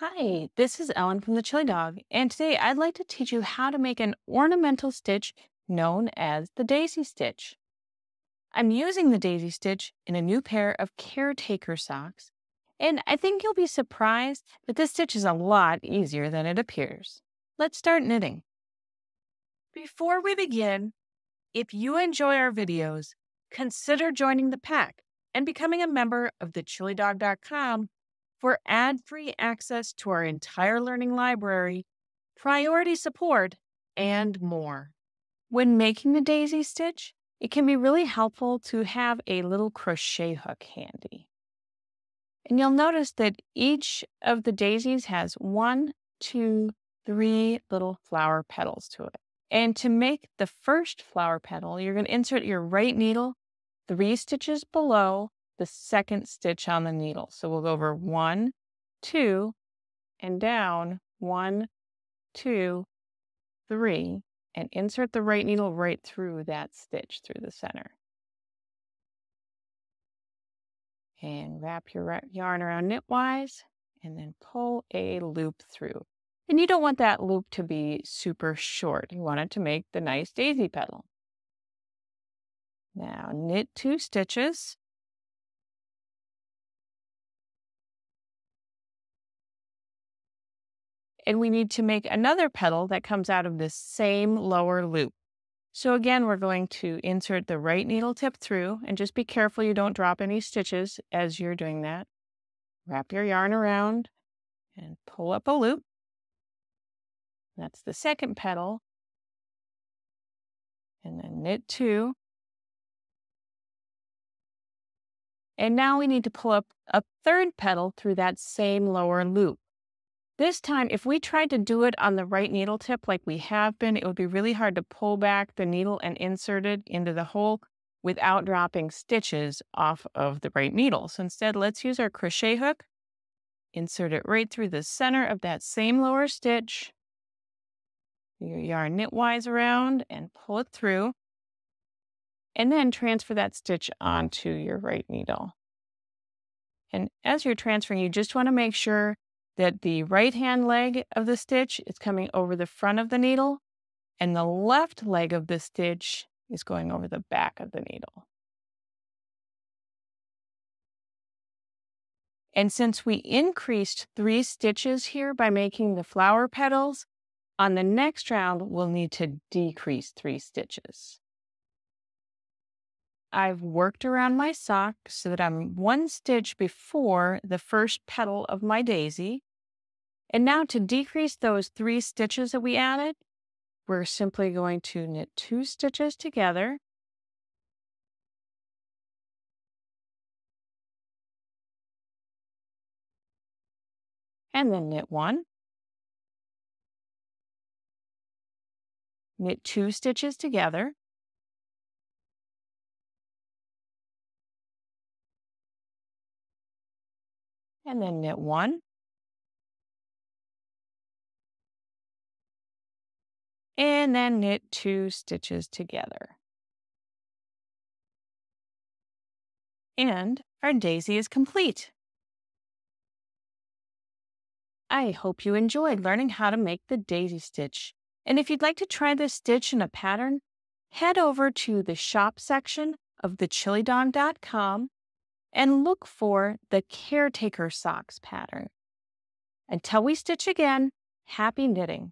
Hi, this is Ellen from the Chili Dog, and today I'd like to teach you how to make an ornamental stitch known as the daisy stitch. I'm using the daisy stitch in a new pair of caretaker socks, and I think you'll be surprised that this stitch is a lot easier than it appears. Let's start knitting. Before we begin, if you enjoy our videos, consider joining the pack and becoming a member of thechilidog.com for ad-free access to our entire learning library, priority support, and more. When making the daisy stitch, it can be really helpful to have a little crochet hook handy. And you'll notice that each of the daisies has 1, 2, 3 little flower petals to it. And to make the first flower petal, you're going to insert your right needle 3 stitches below the second stitch on the needle. So we'll go over 1, 2, and down 1, 2, 3, and insert the right needle right through that stitch through the center. And wrap your yarn around knitwise, and then pull a loop through. And you don't want that loop to be super short. You want it to make the nice daisy petal. Now knit 2 stitches. And we need to make another petal that comes out of this same lower loop. So again, we're going to insert the right needle tip through, and just be careful you don't drop any stitches as you're doing that. Wrap your yarn around and pull up a loop. That's the second petal. And then knit 2. And now we need to pull up a third petal through that same lower loop. This time, if we tried to do it on the right needle tip like we have been, it would be really hard to pull back the needle and insert it into the hole without dropping stitches off of the right needle. So instead, let's use our crochet hook, insert it right through the center of that same lower stitch, your yarn knitwise around and pull it through, and then transfer that stitch onto your right needle. And as you're transferring, you just want to make sure that the right-hand leg of the stitch is coming over the front of the needle, and the left leg of the stitch is going over the back of the needle. And since we increased 3 stitches here by making the flower petals, on the next round, we'll need to decrease 3 stitches. I've worked around my sock so that I'm 1 stitch before the first petal of my daisy. And now to decrease those 3 stitches that we added, we're simply going to knit 2 stitches together. And then knit 1. Knit 2 stitches together. And then knit 1. And then knit 2 stitches together. And our daisy is complete. I hope you enjoyed learning how to make the daisy stitch. And if you'd like to try this stitch in a pattern, head over to the shop section of thechilidog.com and look for the caretaker socks pattern. Until we stitch again, happy knitting.